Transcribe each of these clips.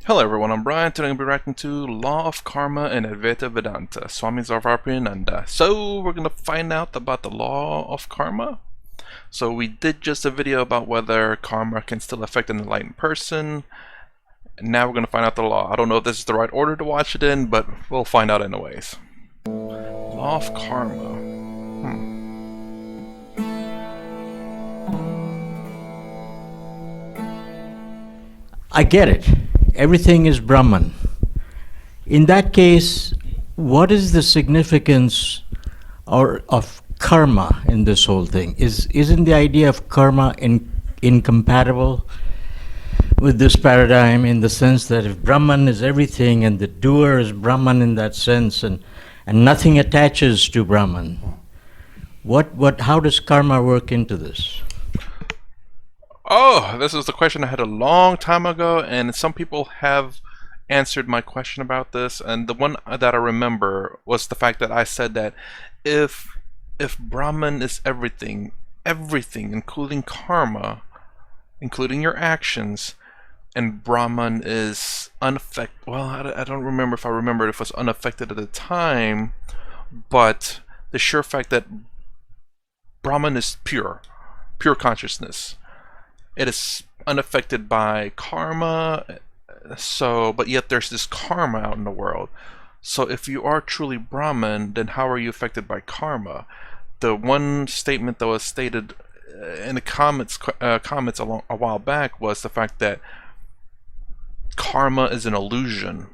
Hello everyone, I'm Brian. Today I'm going to be reacting to Law of Karma and Advaita Vedanta. Swami Nanda. So we're going to find out about the Law of Karma. So we did just a video about whether karma can still affect an enlightened person. And now we're going to find out the law. I don't know if this is the right order to watch it in, but we'll find out anyways. Law of Karma. I get it. Everything is Brahman. In that case, what is the significance of karma in this whole thing? Isn't the idea of karma incompatible with this paradigm, in the sense that if Brahman is everything and the doer is Brahman in that sense, and nothing attaches to Brahman, how does karma work into this? Oh, this is the question I had a long time ago, and some people have answered my question about this. And the one that I remember was the fact that I said that if Brahman is everything, including karma, including your actions, and Brahman is unaffected. Well, I don't remember if it was unaffected at the time, but the sure fact that Brahman is pure consciousness. It is unaffected by karma, but yet there's this karma out in the world. So if you are truly Brahman, then how are you affected by karma? The one statement that was stated in the comments a while back was the fact that karma is an illusion.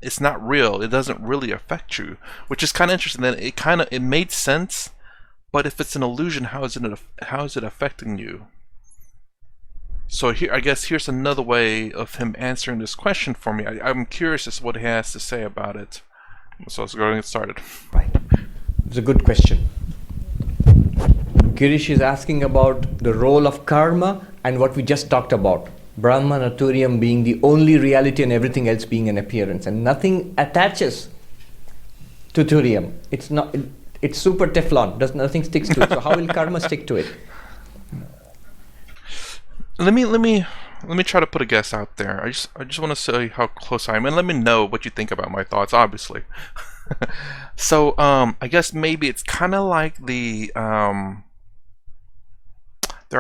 It's not real. It doesn't really affect you, which is kind of interesting. That it made sense, but if it's an illusion, how is it affecting you? So here, I guess here's another way of him answering this question for me. I'm curious as to what he has to say about it. So let's go and get started. Right. It's a good question. Girish is asking about the role of karma and what we just talked about. Brahman or Turiam being the only reality and everything else being an appearance. And nothing attaches to Turiam. It's super Teflon. Nothing sticks to it. So how will karma stick to it? Let me try to put a guess out there. I just want to say how close I am, and let me know what you think about my thoughts, obviously. So I guess maybe it's kind of like there are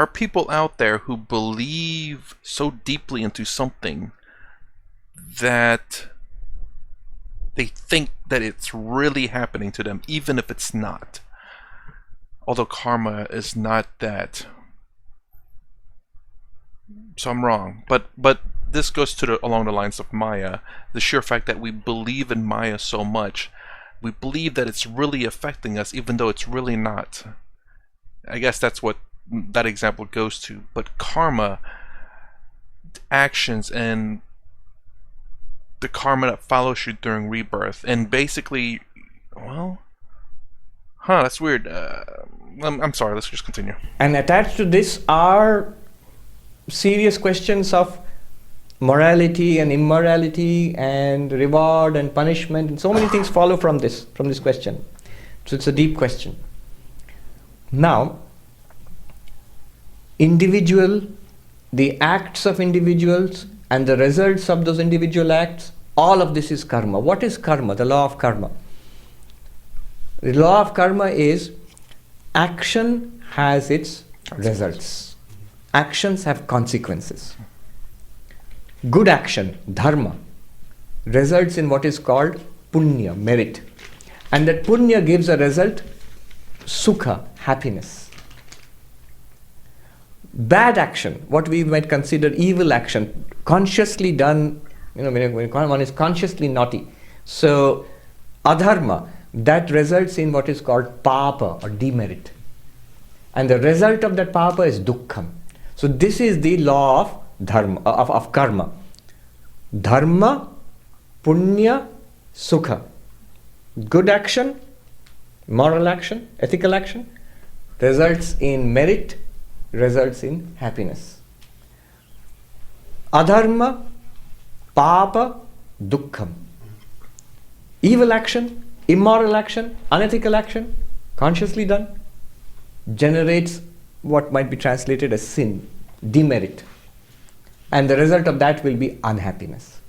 people out there who believe so deeply into something that they think that it's really happening to them, even if it's not. Although karma is not that. So I'm wrong, but this goes to along the lines of Maya. The sheer fact that we believe in Maya so much, we believe that it's really affecting us, even though it's really not. I guess that's what that example goes to. But karma, actions, and the karma that follows you during rebirth, and basically, well, that's weird. I'm sorry. Let's just continue. And attached to this are serious questions of morality and immorality and reward and punishment, and so many things follow from this question. So it's a deep question. Now, the acts of individuals and the results of those individual acts, all of this is karma. What is karma? The law of karma. The law of karma is action has its results. Actions have consequences. Good action, dharma, results in what is called punya, merit. And that punya gives a result, sukha, happiness. Bad action, what we might consider evil action, consciously done, when one is consciously naughty. So, adharma, that results in what is called papa or demerit. And the result of that papa is dukkham. So this is the law of dharma, of karma. Dharma, punya, sukha. Good action, moral action, ethical action, results in merit, results in happiness. Adharma, papa, dukkham. Evil action, immoral action, unethical action, consciously done, generates what might be translated as sin, demerit. And the result of that will be unhappiness.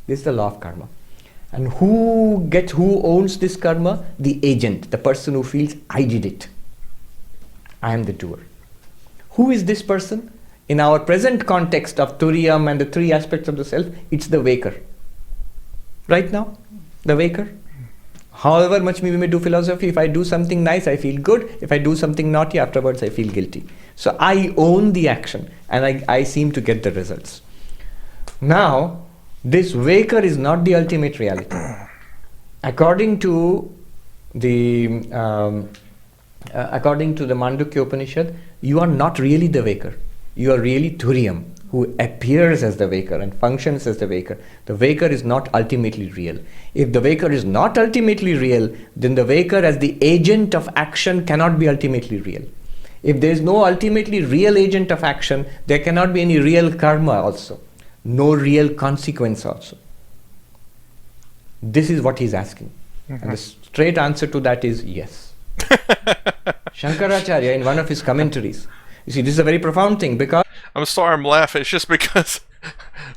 This is the law of karma. And who owns this karma? The agent, the person who feels, I did it. I am the doer. Who is this person? In our present context of Turiyam and the three aspects of the self, it's the waker. Right now, the waker. However much we may do philosophy, if I do something nice, I feel good. If I do something naughty, afterwards I feel guilty. So I own the action and I seem to get the results. Now, this waker is not the ultimate reality. According to the Mandukya Upanishad, you are not really the waker. You are really Turiyam, who appears as the waker and functions as the waker. The waker is not ultimately real. If the waker is not ultimately real, then the waker as the agent of action cannot be ultimately real. If there is no ultimately real agent of action, there cannot be any real karma also. No real consequence also. This is what he's asking. And the straight answer to that is yes. Shankaracharya, in one of his commentaries, you see, this is a very profound thing because... I'm sorry I'm laughing. It's just because,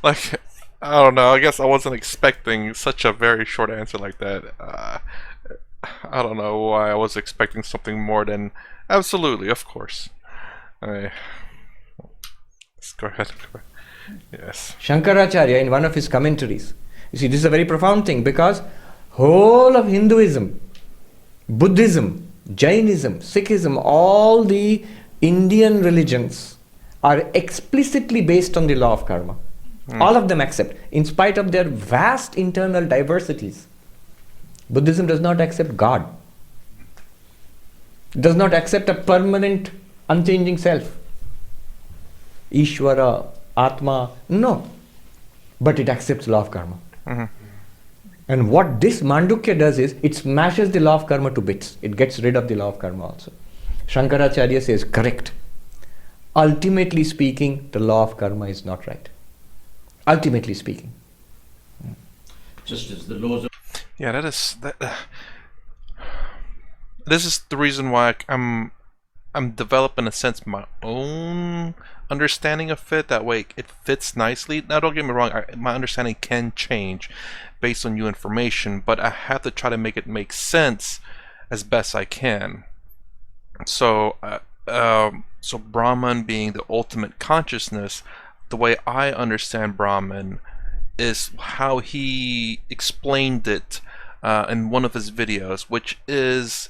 like, I don't know. I guess I wasn't expecting such a very short answer like that. I don't know why I was expecting something more than absolutely, of course. Let's go ahead. Yes. Shankaracharya, in one of his commentaries, you see, this is a very profound thing because whole of Hinduism, Buddhism, Jainism, Sikhism, all the Indian religions are explicitly based on the law of karma. All of them accept, in spite of their vast internal diversities. Buddhism does not accept God. It does not accept a permanent, unchanging self. Ishvara, Atma, no. But it accepts law of karma. And what this Mandukya does is, it smashes the law of karma to bits. It gets rid of the law of karma also. Shankaracharya says, correct. Ultimately speaking, the law of karma is not right. Ultimately speaking. Just as the laws of... Yeah, this is the reason why I'm developing, in a sense, my own understanding of it. That way it fits nicely. Now, don't get me wrong, my understanding can change based on new information, but I have to try to make it make sense as best I can. So, so Brahman being the ultimate consciousness, the way I understand Brahman is how he explained it in one of his videos, which is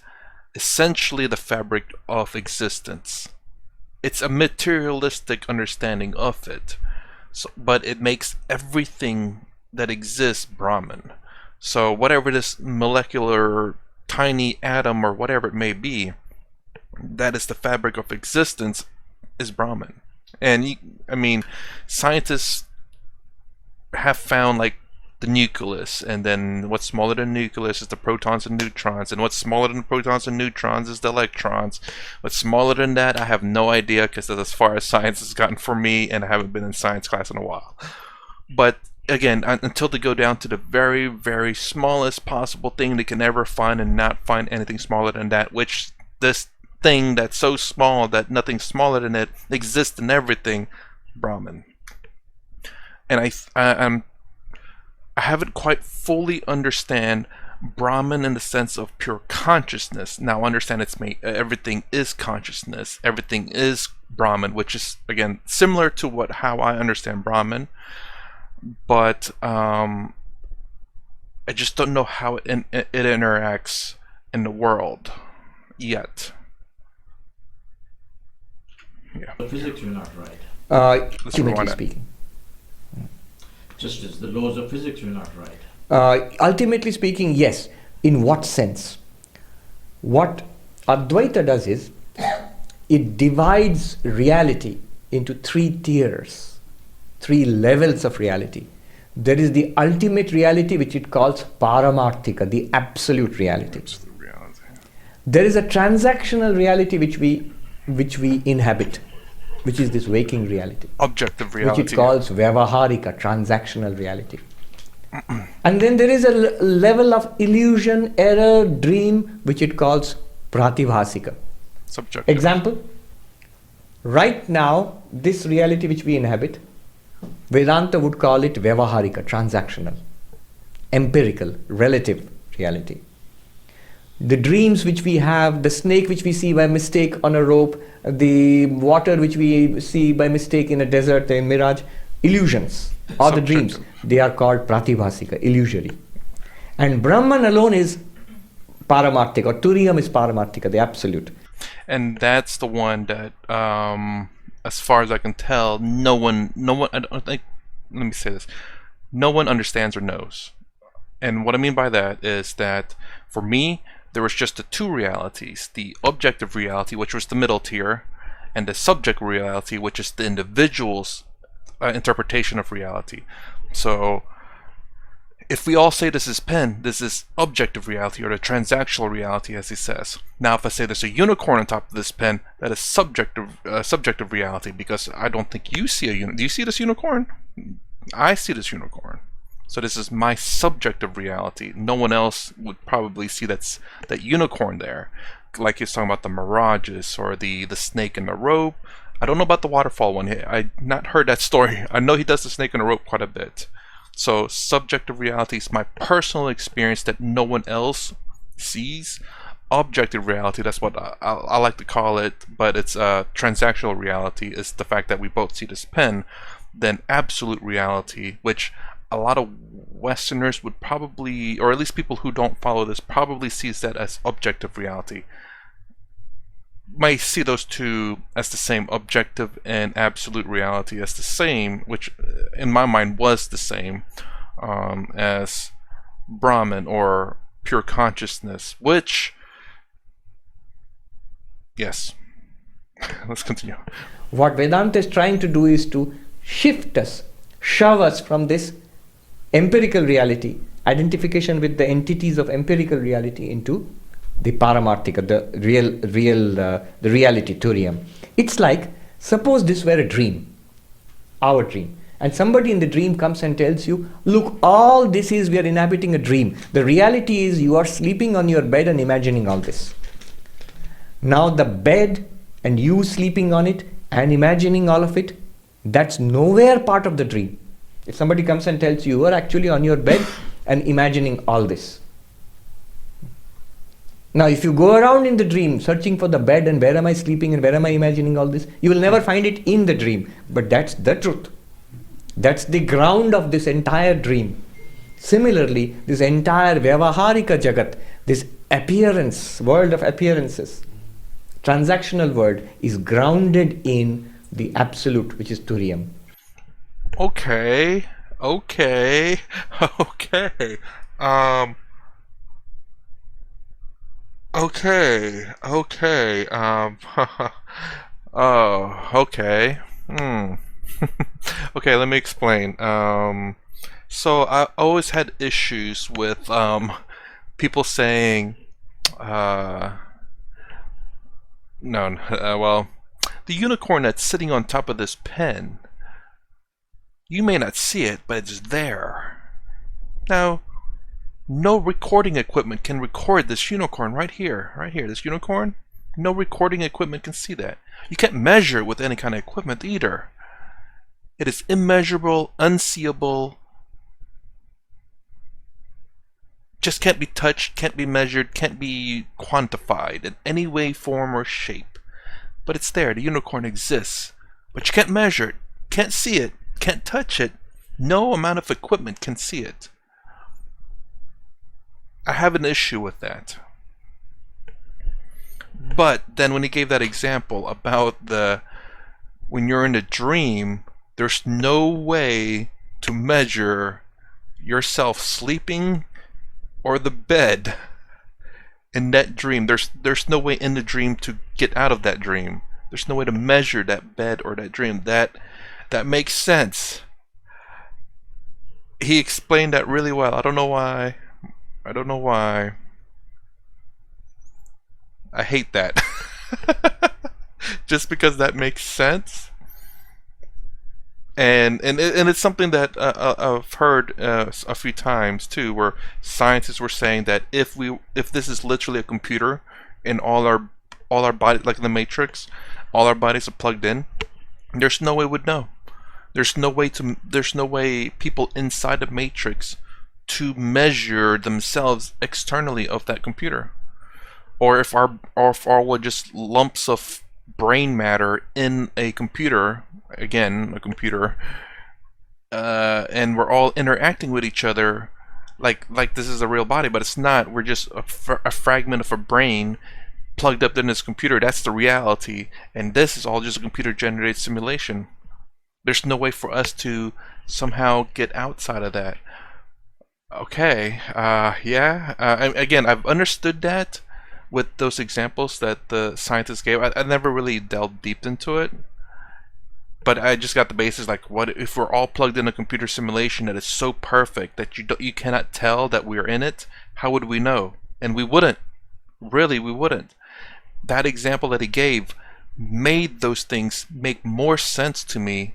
essentially the fabric of existence. It's a materialistic understanding of it, but it makes everything that exists Brahman. So whatever this molecular tiny atom or whatever it may be, that is the fabric of existence, is Brahman. And I mean, scientists have found like the nucleus, and then what's smaller than the nucleus is the protons and neutrons, and what's smaller than the protons and neutrons is the electrons. What's smaller than that, I have no idea, because that's as far as science has gotten for me, and I haven't been in science class in a while. But again, until they go down to the very, very smallest possible thing they can ever find, and not find anything smaller than that, which this thing that's so small that nothing smaller than it exists in everything, Brahman. And I haven't quite fully understand Brahman in the sense of pure consciousness. Now understand everything is consciousness, everything is Brahman, which is again similar to how I understand Brahman, but I just don't know how it interacts in the world yet. Yeah. The physics are not right. Ultimately speaking. Just as the laws of physics are not right. Ultimately speaking, yes. In what sense? What Advaita does is, it divides reality into 3 tiers, 3 levels of reality. There is the ultimate reality, which it calls Paramarthika, the absolute reality. There is a transactional reality which we inhabit, which is this waking reality. Objective reality. Which it calls Vyavaharika, transactional reality. And then there is a level of illusion, error, dream, which it calls Pratibhasika. Subjective. Example, right now, this reality which we inhabit, Vedanta would call it Vyavaharika, transactional, empirical, relative reality. The dreams which we have, the snake which we see by mistake on a rope, the water which we see by mistake in a desert, in mirage, illusions or the dreams, they are called pratibhasika, illusory. And Brahman alone is paramarthika, or Turiyam is paramarthika, the absolute. And that's the one that, as far as I can tell, no one, I don't think, let me say this, no one understands or knows. And what I mean by that is that, for me, there was just the two realities, the objective reality, which was the middle tier, and the subjective reality, which is the individual's interpretation of reality. So, if we all say this is pen, this is objective reality, or the transactional reality, as he says. Now, if I say there's a unicorn on top of this pen, that is subjective reality, because I don't think you see a unicorn. Do you see this unicorn? I see this unicorn. So this is my subjective reality. No one else would probably see that unicorn there. Like he's talking about the mirages, or the snake and the rope. I don't know about the waterfall one. I've not heard that story. I know he does the snake and the rope quite a bit. So subjective reality is my personal experience that no one else sees. Objective reality, that's what I like to call it, but it's transactional reality, is the fact that we both see this pen. Then absolute reality, which a lot of Westerners would probably, or at least people who don't follow this, probably sees that as objective reality. Might see those two as the same, objective and absolute reality as the same, which in my mind was the same as Brahman or pure consciousness, which, yes, let's continue. What Vedanta is trying to do is to shift us, shove us from this empirical reality, identification with the entities of empirical reality, into the paramarthika, the reality, Turiyam. It's like, suppose this were a dream, our dream, and somebody in the dream comes and tells you, look, all this is, we are inhabiting a dream. The reality is you are sleeping on your bed and imagining all this. Now the bed and you sleeping on it and imagining all of it, that's nowhere part of the dream. If somebody comes and tells you, you are actually on your bed and imagining all this. Now, if you go around in the dream searching for the bed and where am I sleeping and where am I imagining all this, you will never find it in the dream. But that's the truth. That's the ground of this entire dream. Similarly, this entire Vyavaharika Jagat, this appearance, world of appearances, transactional world, is grounded in the absolute, which is Turiyam. Okay. Oh, okay. Okay, let me explain. So I always had issues with people saying, well, the unicorn that's sitting on top of this pen, you may not see it, but it's there. Now, no recording equipment can record this unicorn right here, this unicorn. No recording equipment can see that. You can't measure it with any kind of equipment either. It is immeasurable, unseeable, just can't be touched, can't be measured, can't be quantified in any way, form, or shape. But it's there, the unicorn exists. But you can't measure it, can't see it, can't touch it. No amount of equipment can see it. I have an issue with that. But then when he gave that example about when you're in a dream, there's no way to measure yourself sleeping or the bed in that dream. There's no way in the dream to get out of that dream. There's no way to measure that bed or that dream. That makes sense. He explained that really well. I don't know why. I hate that. Just because that makes sense. And it's something that I've heard a few times too, where scientists were saying that if this is literally a computer and all our bodies, like in the Matrix, all our bodies are plugged in, there's no way we'd know. There's no way people inside the matrix to measure themselves externally of that computer. Or if we're just lumps of brain matter in a computer, again, a computer, and we're all interacting with each other like this is a real body, but it's not. We're just a fragment of a brain plugged up in this computer. That's the reality, and this is all just a computer-generated simulation. There's no way for us to somehow get outside of that. Okay, again, I've understood that with those examples that the scientists gave. I never really delved deep into it, but I just got the basis. Like, what if we're all plugged in a computer simulation that is so perfect that you cannot tell that we're in it? How would we know? And we wouldn't. Really, we wouldn't. That example that he gave made those things make more sense to me,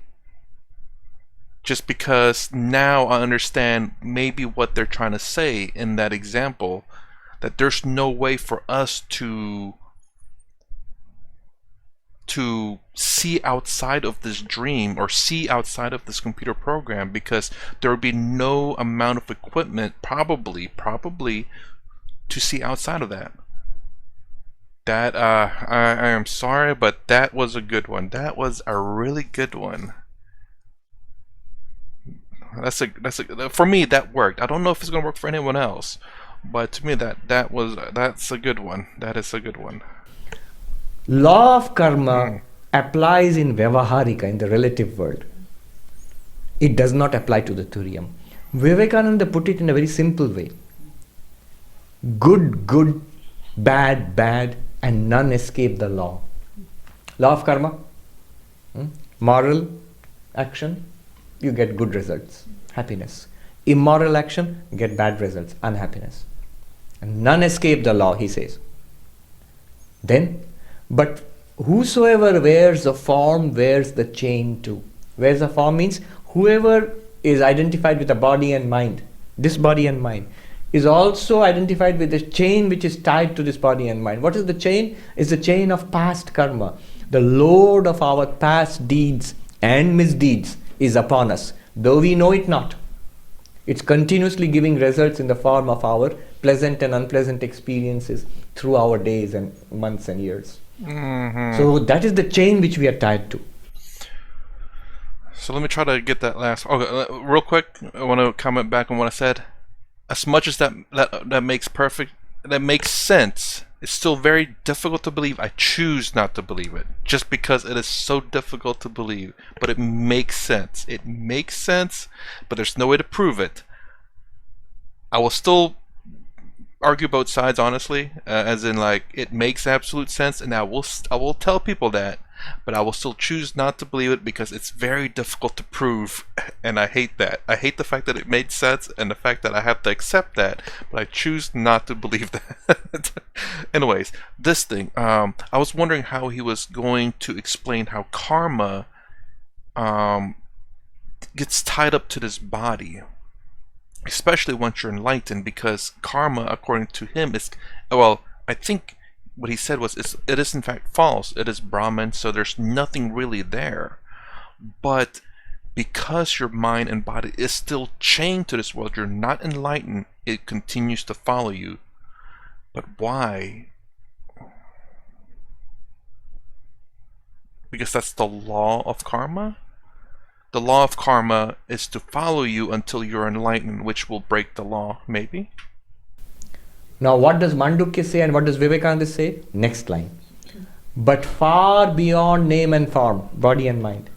just because now I understand maybe what they're trying to say in that example, that there's no way for us to see outside of this dream or see outside of this computer program, because there would be no amount of equipment probably to see outside of that. That I am sorry, but that was a good one. That was a really good one. That's a for me, that worked. I don't know if it's gonna work for anyone else, but to me that's a good one. That is a good one. Law of karma applies in Vyavaharika, in the relative world. It does not apply to the Turiyam. Vivekananda put it in a very simple way. Good, good, bad, bad, and none escape the law. Law of karma, moral action, you get good results, happiness. Immoral action, you get bad results, unhappiness. And none escape the law, he says. Then, but whosoever wears a form wears the chain too. Wears a form means whoever is identified with a body and mind, this body and mind, is also identified with the chain which is tied to this body and mind. What is the chain? It's the chain of past karma. The load of our past deeds and misdeeds is upon us, though we know it not. It's continuously giving results in the form of our pleasant and unpleasant experiences through our days and months and years. So that is the chain which we are tied to. So let me try to get that last. Okay, real quick, I want to comment back on what I said. As much as that makes sense, it's still very difficult to believe. I choose not to believe it, just because it is so difficult to believe. But it makes sense. It makes sense, but there's no way to prove it. I will still argue both sides, honestly, as in, like, it makes absolute sense, and I will tell people that, but I will still choose not to believe it because it's very difficult to prove, and I hate that. I hate the fact that it made sense and the fact that I have to accept that, but I choose not to believe that. Anyways, this thing, I was wondering how he was going to explain how karma gets tied up to this body, especially once you're enlightened, because karma, according to him, is, well, I think what he said was it is in fact false. It is Brahman, so there's nothing really there. But because your mind and body is still chained to this world, you're not enlightened, it continues to follow you. But why? Because that's the law of karma? The law of karma is to follow you until you're enlightened, which will break the law, maybe? Now what does Mandukya say and what does Vivekananda say? Next line. But far beyond name and form, body and mind,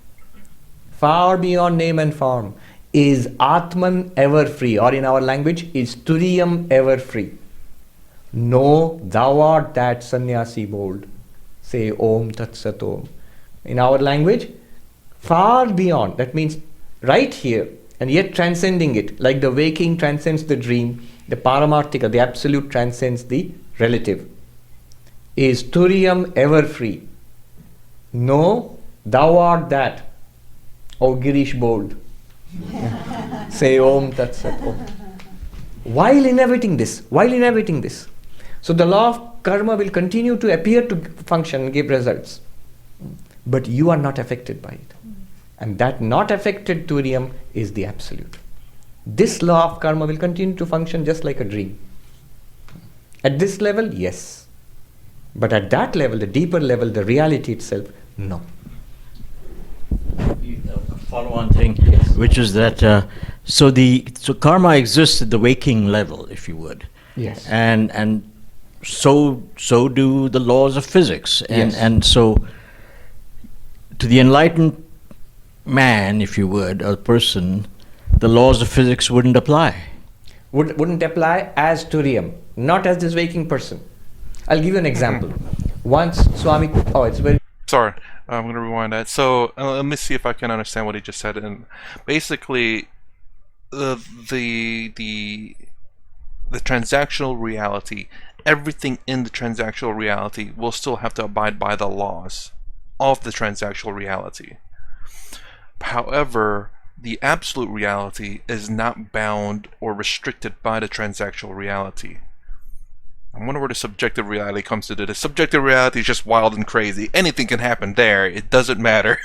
far beyond name and form, is Atman ever free, or in our language, is Turiyam ever free. No, thou art that sannyasi bold. Say Om Tat Sat Om. In our language, far beyond, that means right here, and yet transcending it, like the waking transcends the dream, the paramarthika, the absolute transcends the relative. Is Turiyam ever free? No, thou art that. O Girish bold. Say Om Tat Sat Om. While inhabiting this, so the law of karma will continue to appear to function and give results. But you are not affected by it. And that not affected Turiya is the absolute. This law of karma will continue to function just like a dream. At this level, yes. But at that level, the deeper level, the reality itself, no. A follow-on thing, Yes. which is that so karma exists at the waking level, if you would. Yes. And so do the laws of physics. Yes. And so to the enlightened man, if you would, or person, the laws of physics wouldn't apply. Wouldn't apply as Turiya, not as this waking person. I'll give you an example. Once Swami, it's very... Sorry, I'm going to rewind that. So let me see if I can understand what he just said. And basically, the transactional reality, everything in the transactional reality will still have to abide by the laws of the transactional reality. However, the absolute reality is not bound or restricted by the transactional reality. I wonder where the subjective reality comes to. The subjective reality is just wild and crazy. Anything can happen there. It doesn't matter.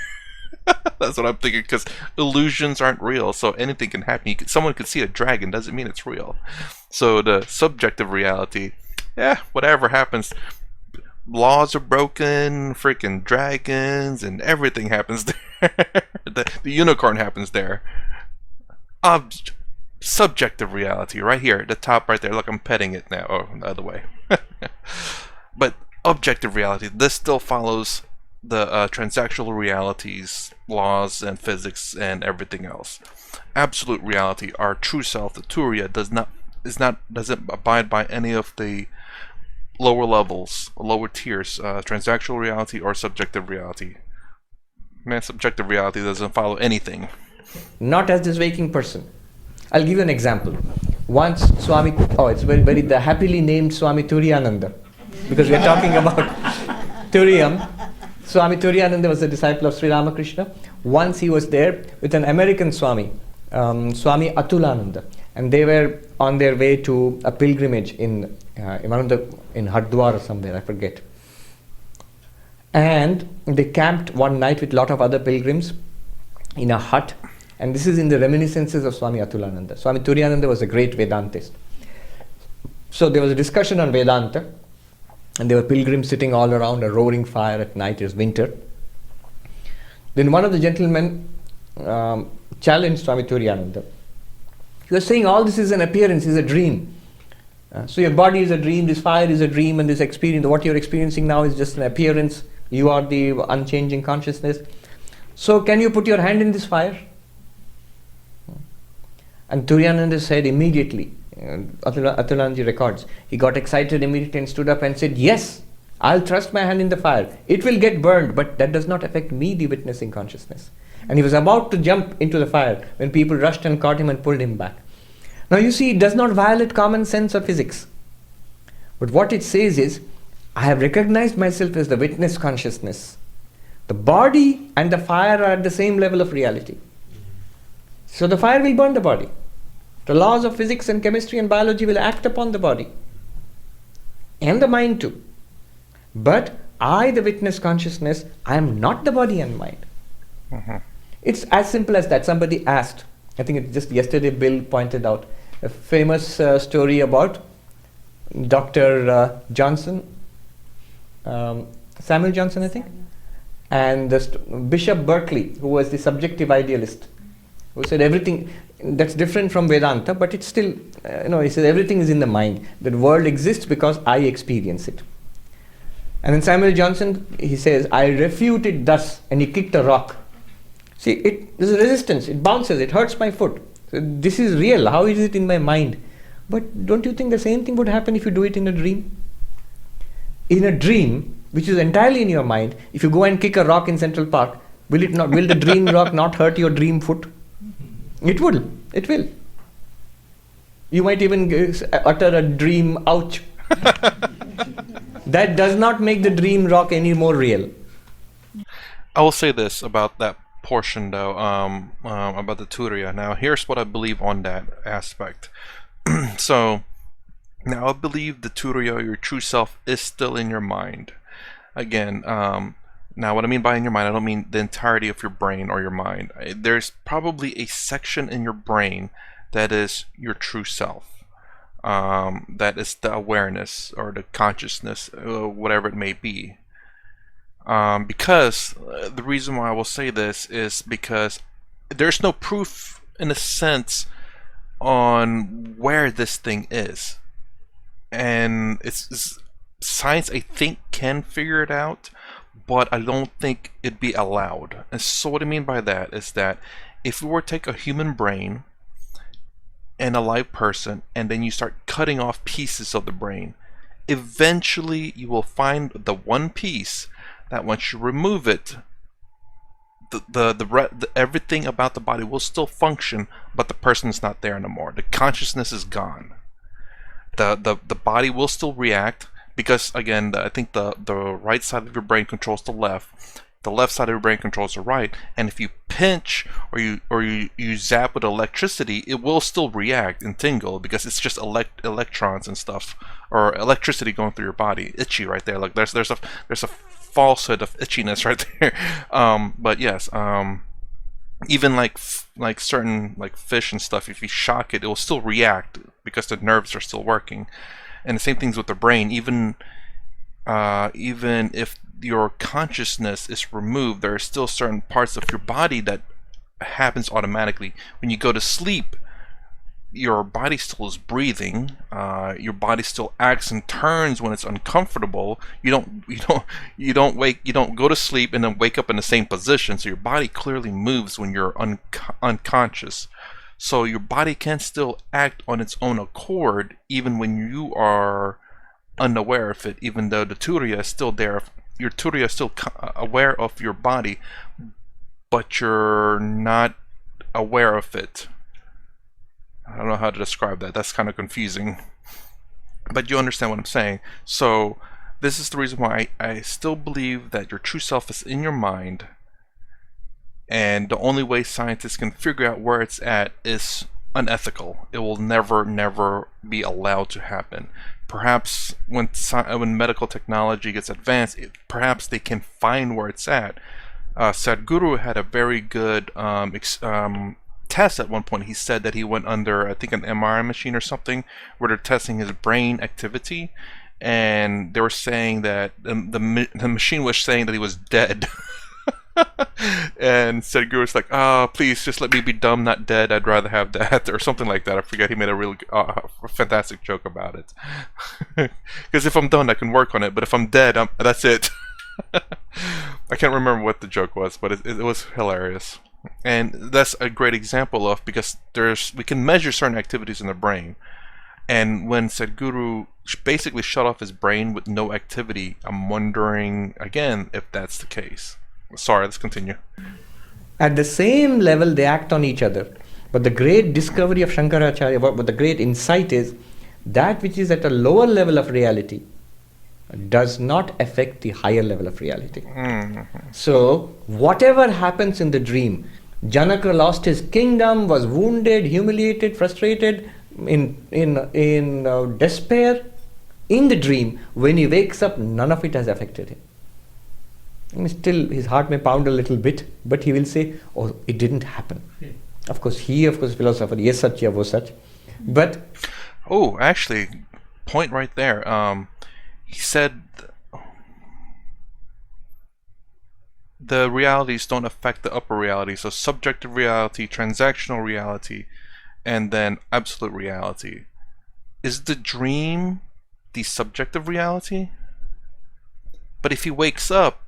That's what I'm thinking, because illusions aren't real, so anything can happen. Someone could see a dragon, doesn't mean it's real. So the subjective reality, whatever happens. Laws are broken, freaking dragons, and everything happens there. the unicorn happens there. Subjective reality, right here, the top right there. Look, I'm petting it now. Oh, the other way. But objective reality, this still follows the transactional realities, laws, and physics, and everything else. Absolute reality, our true self, the Turiya, doesn't abide by any of the lower levels, lower tiers, transactional reality or subjective reality. Man, subjective reality doesn't follow anything. Not as this waking person. I'll give you an example. Once Swami, it's very the happily named Swami Turiyananda, because we are talking about Turiyam. Swami Turiyananda was a disciple of Sri Ramakrishna. Once he was there with an American Swami, Swami Atulananda, and they were on their way to a pilgrimage in Hardwar or somewhere, I forget. And they camped one night with a lot of other pilgrims in a hut. And this is in the reminiscences of Swami Atulananda. Swami Turiyananda was a great Vedantist. So there was a discussion on Vedanta, and there were pilgrims sitting all around a roaring fire at night. It was winter. Then one of the gentlemen challenged Swami Turiyananda. He was saying all this is an appearance, is a dream. So your body is a dream, this fire is a dream, and this experience, what you're experiencing now is just an appearance. You are the unchanging consciousness. So can you put your hand in this fire? And Turiyananda said immediately, Atulanji records, he got excited immediately and stood up and said, yes, I'll thrust my hand in the fire. It will get burned, but that does not affect me, the witnessing consciousness. And he was about to jump into the fire when people rushed and caught him and pulled him back. Now you see, it does not violate common sense or physics. But what it says is, I have recognized myself as the witness consciousness. The body and the fire are at the same level of reality. So the fire will burn the body. The laws of physics and chemistry and biology will act upon the body. And the mind too. But I, the witness consciousness, I am not the body and mind. Mm-hmm. It's as simple as that. Somebody asked, I think it just yesterday Bill pointed out, a famous story about Dr. Johnson, Samuel Johnson, I think, and Bishop Berkeley, who was the subjective idealist, who said everything that's different from Vedanta, but it's still, he said everything is in the mind. The world exists because I experience it. And then Samuel Johnson, he says, I refute it thus, and he kicked a rock. See, there's a resistance, it bounces, it hurts my foot. So this is real, how is it in my mind? But don't you think the same thing would happen if you do it in a dream? In a dream, which is entirely in your mind, if you go and kick a rock in Central Park, will the dream rock not hurt your dream foot? It will. You might even utter a dream ouch. That does not make the dream rock any more real. I will say this about that portion though, about the Turiya. Now here's what I believe on that aspect. So now I believe the Turiya, your true self, is still in your mind. Again, Now, what I mean by in your mind, I don't mean the entirety of your brain or your mind. There's probably a section in your brain that is your true self. That is the awareness or the consciousness, whatever it may be. Because the reason why I will say this is because there's no proof, in a sense, on where this thing is, and it's science, I think, can figure it out, but I don't think it'd be allowed. And so what I mean by that is that if we were to take a human brain and a live person and then you start cutting off pieces of the brain, eventually you will find the one piece that once you remove it, everything about the body will still function, but the person is not there anymore. The consciousness is gone. The body will still react because, again, I think the right side of your brain controls the left side of your brain controls the right, and if you pinch or you zap with electricity, it will still react and tingle because it's just electrons and stuff, or electricity going through your body. Itchy right there. Like there's a falsehood of itchiness right there. But yes, even like certain like fish and stuff, if you shock it, it will still react because the nerves are still working. And the same things with the brain. Even if your consciousness is removed, there are still certain parts of your body that happens automatically. When you go to sleep, your body still is breathing. Your body still acts and turns when it's uncomfortable. You don't go to sleep and then wake up in the same position. So your body clearly moves when you're unconscious. So your body can still act on its own accord even when you are unaware of it. Even though the turiya is still there, your turiya is still aware of your body, but you're not aware of it. I don't know how to describe that. That's kind of confusing. But you understand what I'm saying. So this is the reason why I still believe that your true self is in your mind. And the only way scientists can figure out where it's at is unethical. It will never be allowed to happen. Perhaps when medical technology gets advanced, perhaps they can find where it's at. Sadhguru had a very good test at one point. He said that he went under, I think, an MRI machine or something, where they're testing his brain activity, and they were saying that the machine was saying that he was dead. And Sadhguru was like, please just let me be dumb, not dead. I'd rather have that, or something like that. I forget. He made a really fantastic joke about it. Because if I'm done, I can work on it, but if I'm dead, that's it. I can't remember what the joke was, but it was hilarious. And that's a great example of, because we can measure certain activities in the brain, and when Sadhguru basically shut off his brain with no activity, I'm wondering again if that's the case. Sorry, let's continue. At the same level, they act on each other. But the great discovery of Shankaracharya, what the great insight is, that which is at a lower level of reality does not affect the higher level of reality. Mm-hmm. So, whatever happens in the dream, Janaka lost his kingdom, was wounded, humiliated, frustrated, in despair. In the dream, when he wakes up, none of it has affected him. I mean, still, his heart may pound a little bit, but he will say, "Oh, it didn't happen." Yeah. Of course, philosopher, yes, satya, wo sach. But actually, point right there. He said the realities don't affect the upper reality. So subjective reality, transactional reality, and then absolute reality. Is the dream the subjective reality? But if he wakes up,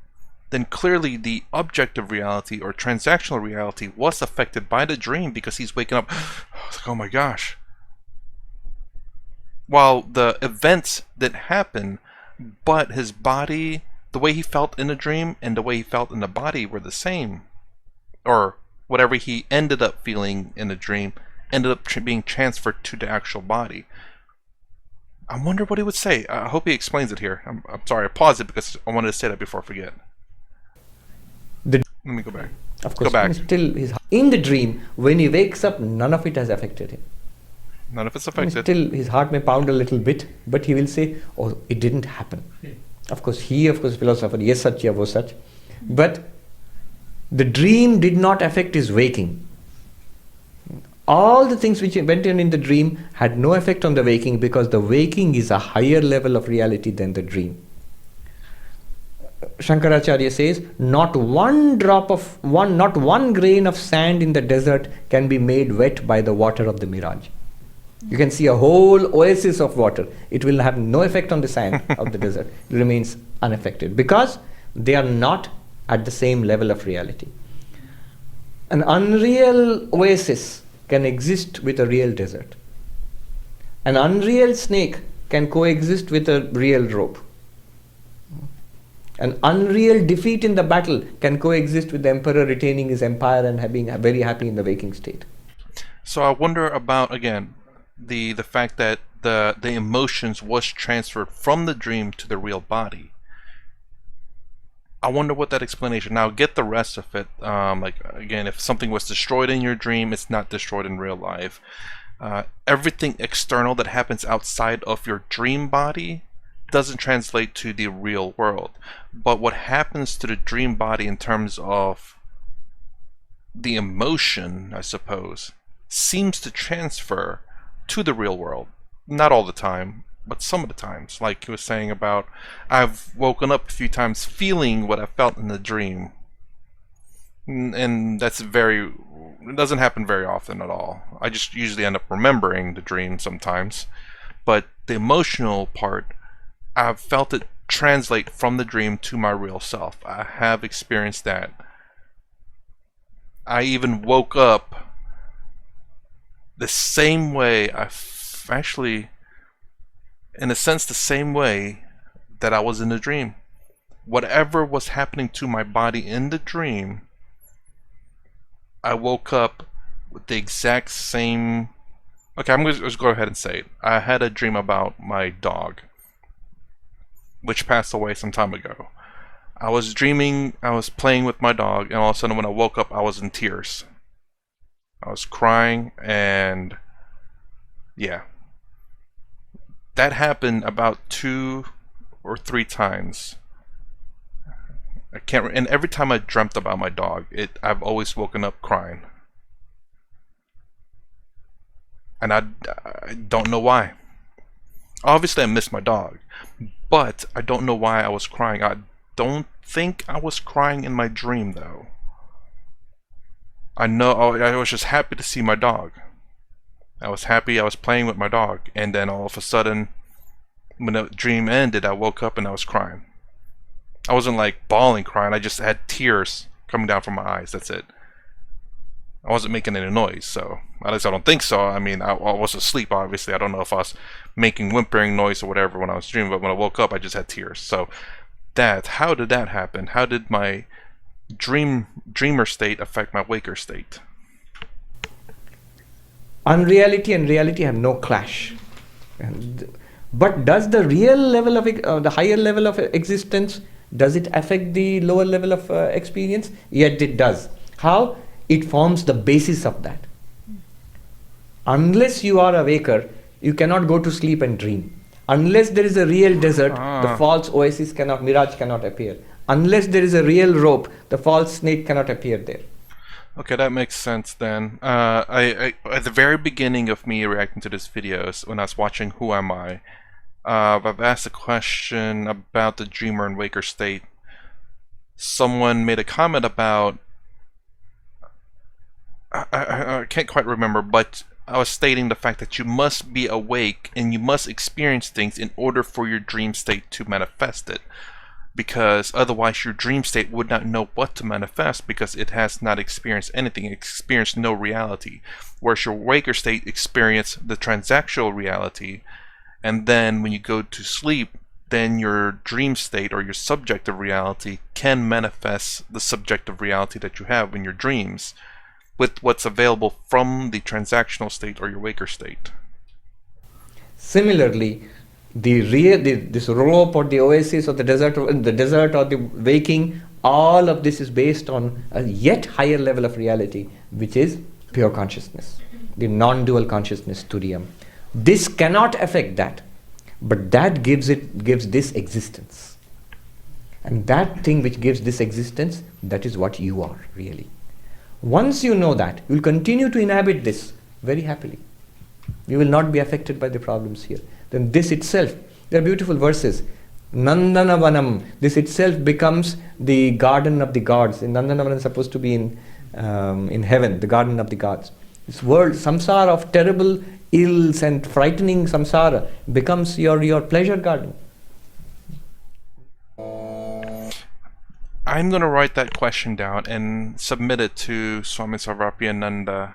then clearly the objective reality or transactional reality was affected by the dream, because he's waking up. Like, oh my gosh. While the events didn't happen, but his body, the way he felt in the dream and the way he felt in the body were the same. Or whatever he ended up feeling in the dream ended up being transferred to the actual body. I wonder what he would say. I hope he explains it here. I'm sorry, I paused it because I wanted to say that before I forget. Let me go back. Of course, go back. Still, in the dream, when he wakes up, none of it has affected him. None of it's affected. Still, his heart may pound a little bit, but he will say, "Oh, it didn't happen." Yeah. Of course, philosopher, yes, satya, wo sach. But the dream did not affect his waking. All the things which went on in the dream had no effect on the waking, because the waking is a higher level of reality than the dream. Shankaracharya says, not one grain of sand in the desert can be made wet by the water of the mirage. You can see a whole oasis of water. It will have no effect on the sand of the desert. It remains unaffected because they are not at the same level of reality. An unreal oasis can exist with a real desert. An unreal snake can coexist with a real rope. An unreal defeat in the battle can coexist with the emperor retaining his empire and being very happy in the waking state. So I wonder about, again, the fact that the emotions was transferred from the dream to the real body. I wonder what that explanation. Now get the rest of it. Like, again, if something was destroyed in your dream, it's not destroyed in real life. Everything external that happens outside of your dream body doesn't translate to the real world. But what happens to the dream body in terms of the emotion, I suppose, seems to transfer to the real world. Not all the time, but some of the times. Like he was saying about, I've woken up a few times feeling what I felt in the dream. And that's it doesn't happen very often at all. I just usually end up remembering the dream sometimes. But the emotional part, I've felt it translate from the dream to my real self. I have experienced that. I even woke up the same way, actually, in a sense, the same way that I was in the dream. Whatever was happening to my body in the dream, I woke up with the exact same... Okay, I'm going to just go ahead and say it. I had a dream about my dog, which passed away some time ago. I was dreaming, I was playing with my dog, and all of a sudden when I woke up, I was in tears. I was crying, and yeah. That happened about 2 or 3 times. I can't, and every time I dreamt about my dog, I've always woken up crying. And I don't know why. Obviously I miss my dog, but I don't know why I was crying. I don't think I was crying in my dream though. I know I was just happy to see my dog. I was happy, I was playing with my dog, and then all of a sudden, when the dream ended, I woke up and I was crying. I wasn't like bawling crying, I just had tears coming down from my eyes, that's it. I wasn't making any noise, so at least I don't think so. I mean, I was asleep, obviously. I don't know if I was making whimpering noise or whatever when I was dreaming, but when I woke up, I just had tears. So how did that happen? How did my dreamer state affect my waker state? Unreality and reality have no clash. But does the real level of the higher level of existence, does it affect the lower level of experience? Yet it does. How? It forms the basis of that. Unless you are a waker, you cannot go to sleep and dream. Unless there is a real desert, the false oasis mirage cannot appear. Unless there is a real rope, the false snake cannot appear there. Okay, that makes sense then. I at the very beginning of me reacting to this videos, when I was watching Who Am I, I've asked a question about the dreamer and waker state. Someone made a comment about, I can't quite remember, but I was stating the fact that you must be awake and you must experience things in order for your dream state to manifest it. Because otherwise your dream state would not know what to manifest, because it has not experienced anything, it experienced no reality. Whereas your waker state experienced the transactional reality, and then when you go to sleep, then your dream state or your subjective reality can manifest the subjective reality that you have in your dreams with what's available from the transactional state or your waker state. Similarly, this rope or the oasis or the desert or the waking, all of this is based on a yet higher level of reality, which is pure consciousness, the non-dual consciousness, Turiyam. This cannot affect that, but that gives this existence. And that thing which gives this existence, that is what you are, really. Once you know that, you will continue to inhabit this very happily. You will not be affected by the problems here. Then this itself, there are beautiful verses. Nandanavanam, this itself becomes the garden of the gods. In Nandanavanam is supposed to be in heaven, the garden of the gods. This world, samsara of terrible ills and frightening samsara, becomes your pleasure garden. I'm going to write that question down and submit it to Swami Sarvapriyananda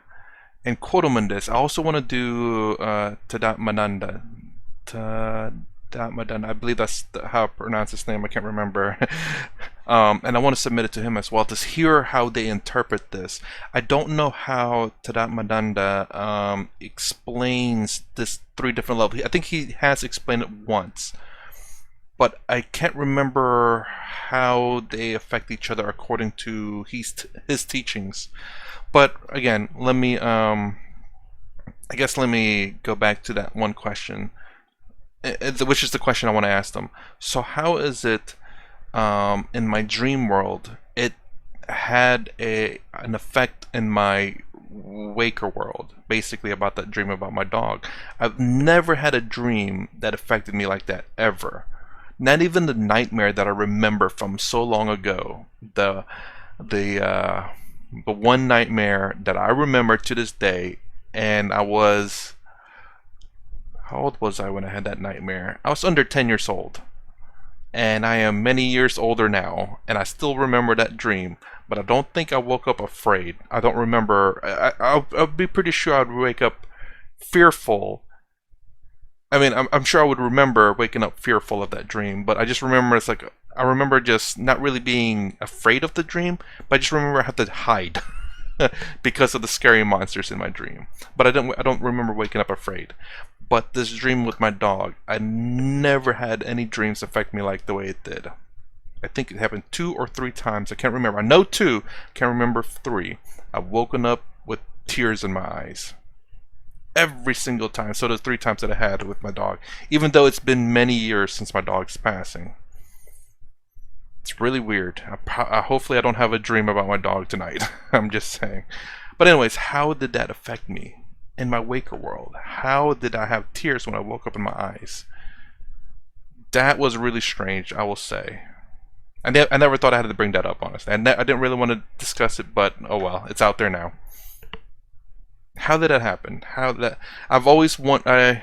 and quote him on this. I also want to do Tadatmananda. Tadatmananda. I believe that's how I pronounce his name. I can't remember. And I want to submit it to him as well to hear how they interpret this. I don't know how Tadatmananda explains this 3 different levels. I think he has explained it once, but I can't remember how they affect each other according to his teachings. But again, let me I guess let me go back to that one question, which is the question I want to ask them. So how is it in my dream world it had an effect in my waker world, basically about that dream about my dog? I've never had a dream that affected me like that ever. Not even the nightmare that I remember from so long ago. The one nightmare that I remember to this day, and I was, how old was I when I had that nightmare? I was under 10 years old. And I am many years older now, and I still remember that dream, but I don't think I woke up afraid. I don't remember. I'll be pretty sure I'd wake up fearful. I mean, I'm sure I would remember waking up fearful of that dream, but I just remember it's like, I remember just not really being afraid of the dream, but I just remember I had to hide because of the scary monsters in my dream. But I don't remember waking up afraid. But this dream with my dog, I never had any dreams affect me like the way it did. I think it happened 2 or 3 times. I can't remember. I know 2, can't remember 3. I've woken up with tears in my eyes. Every single time. So the 3 times that I had with my dog. Even though it's been many years since my dog's passing. It's really weird. Hopefully I don't have a dream about my dog tonight. I'm just saying. But anyways, how did that affect me in my waker world? How did I have tears when I woke up in my eyes? That was really strange, I will say. I never thought I had to bring that up, honestly. I didn't really want to discuss it, but oh well, it's out there now. How did that happen? I've always I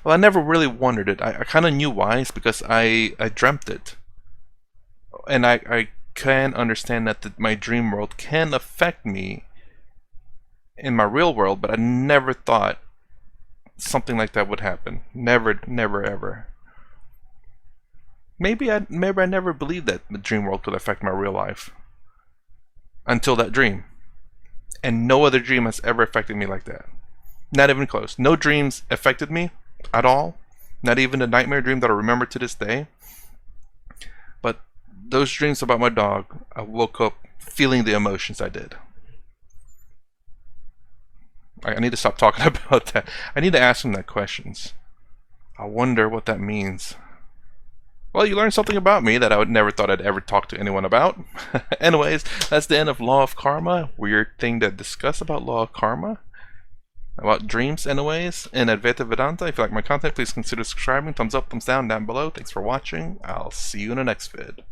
never really wondered it. I kind of knew why. It's because I dreamt it. And I can understand that my dream world can affect me in my real world, but I never thought something like that would happen. Never, never, ever. Maybe I never believed that the dream world could affect my real life. Until that dream. And no other dream has ever affected me like that. Not even close. No dreams affected me at all. Not even the nightmare dream that I remember to this day. But those dreams about my dog, I woke up feeling the emotions I did. I need to stop talking about that. I need to ask him that questions. I wonder what that means. Well, you learned something about me that I would never thought I'd ever talk to anyone about. Anyways, that's the end of Law of Karma. Weird thing to discuss about Law of Karma. About dreams, anyways. In Advaita Vedanta. If you like my content, please consider subscribing. Thumbs up, thumbs down below. Thanks for watching. I'll see you in the next vid.